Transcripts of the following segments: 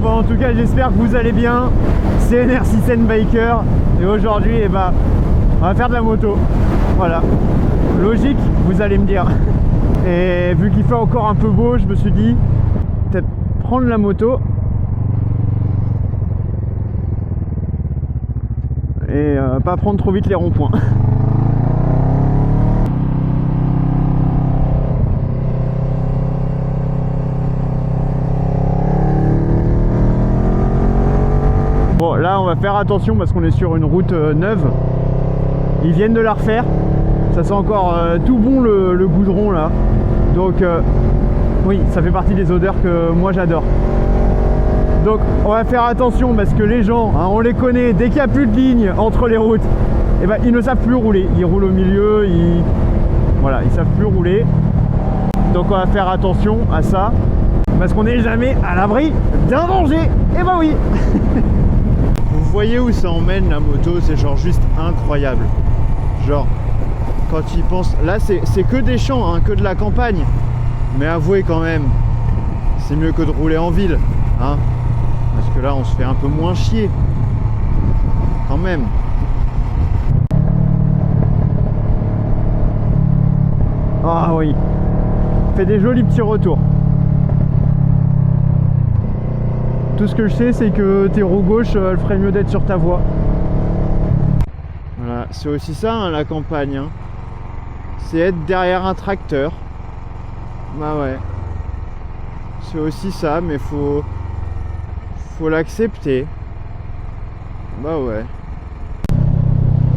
bah en tout cas j'espère que vous allez bien. C'est NR6N Biker et aujourd'hui on va faire de la moto. Voilà, logique vous allez me dire. Et vu qu'il fait encore un peu beau, je me suis dit peut-être prendre la moto et pas prendre trop vite les ronds-points. Bon, là on va faire attention parce qu'on est sur une route neuve. Ils viennent de la refaire. Ça sent encore tout bon le goudron là. Donc oui, ça fait partie des odeurs que moi j'adore. Donc on va faire attention parce que les gens, hein, on les connaît, dès qu'il n'y a plus de ligne entre les routes, et ben, ils ne savent plus rouler. Ils roulent au milieu, voilà, ils savent plus rouler. Donc on va faire attention à ça parce qu'on n'est jamais à l'abri d'un danger. Et ben oui. Vous voyez où ça emmène la moto, c'est genre juste incroyable. Genre, quand ils pensent... Là, c'est que des champs, hein, que de la campagne. Mais avouez quand même, c'est mieux que de rouler en ville. Hein, parce que là, on se fait un peu moins chier. Quand même. Ah oui. Fait des jolis petits retours. Tout ce que je sais, c'est que tes roues gauches, elles feraient mieux d'être sur ta voie. Voilà, c'est aussi ça, hein, la campagne. Hein. C'est être derrière un tracteur. Bah ouais. C'est aussi ça, mais faut l'accepter. Bah ouais.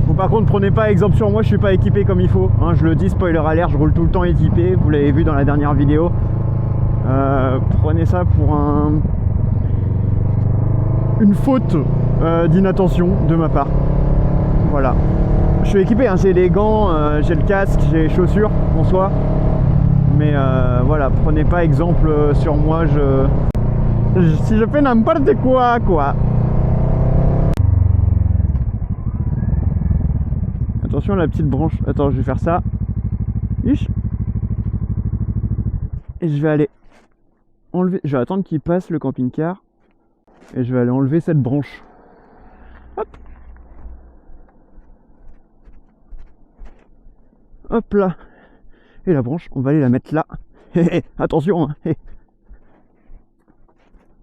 Bon, par contre, prenez pas exemple sur moi, je suis pas équipé comme il faut. Hein, je le dis, spoiler alert, je roule tout le temps équipé. Vous l'avez vu dans la dernière vidéo. Prenez ça pour une faute d'inattention de ma part. Voilà. Je suis équipé, hein, j'ai les gants, j'ai le casque, j'ai les chaussures en soi. Mais voilà, prenez pas exemple sur moi, si je fais n'importe quoi. Attention à la petite branche. Attends, je vais faire ça. Ish. Et je vais aller enlever. Je vais attendre qu'il passe le camping-car. Et je vais aller enlever cette branche. Hop. Hop là. Et la branche, on va aller la mettre là. Attention.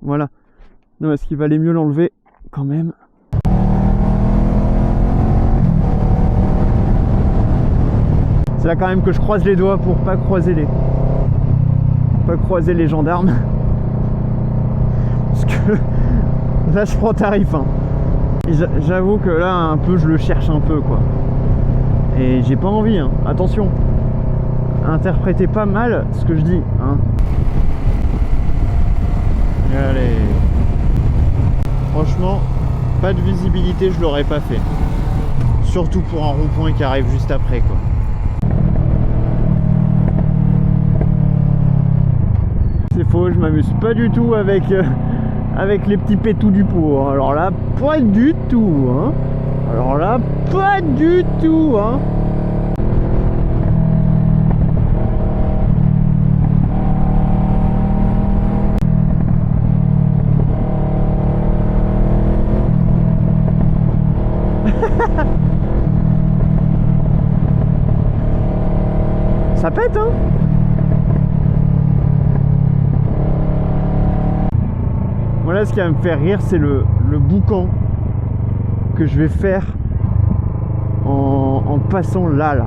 Voilà. Non, parce qu'il valait mieux l'enlever quand même. C'est là quand même que je croise les doigts pour pas croiser les gendarmes. Parce que là je prends tarif, hein. J'avoue que là un peu je le cherche un peu quoi. Et j'ai pas envie, hein. Attention. Interprétez pas mal ce que je dis, hein. Allez. Franchement, pas de visibilité, je l'aurais pas fait. Surtout pour un rond-point qui arrive juste après quoi. C'est faux, je m'amuse pas du tout avec les petits pétous du pot. Alors là, pas du tout, hein. Alors là, pas du tout, hein. Ça pète, hein. Voilà, ce qui va me faire rire, c'est le boucan que je vais faire en passant là.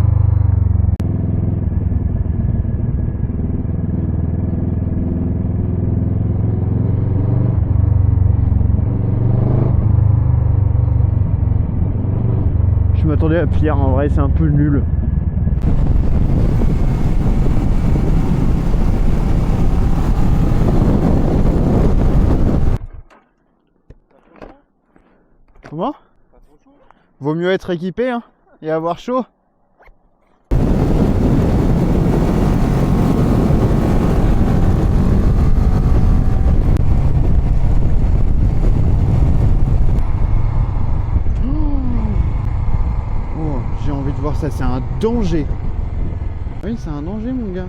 Je m'attendais à pire, en vrai, c'est un peu nul. Comment? Vaut mieux être équipé, hein, et avoir chaud. Oh, j'ai envie de voir ça, c'est un danger. Oui, c'est un danger mon gars.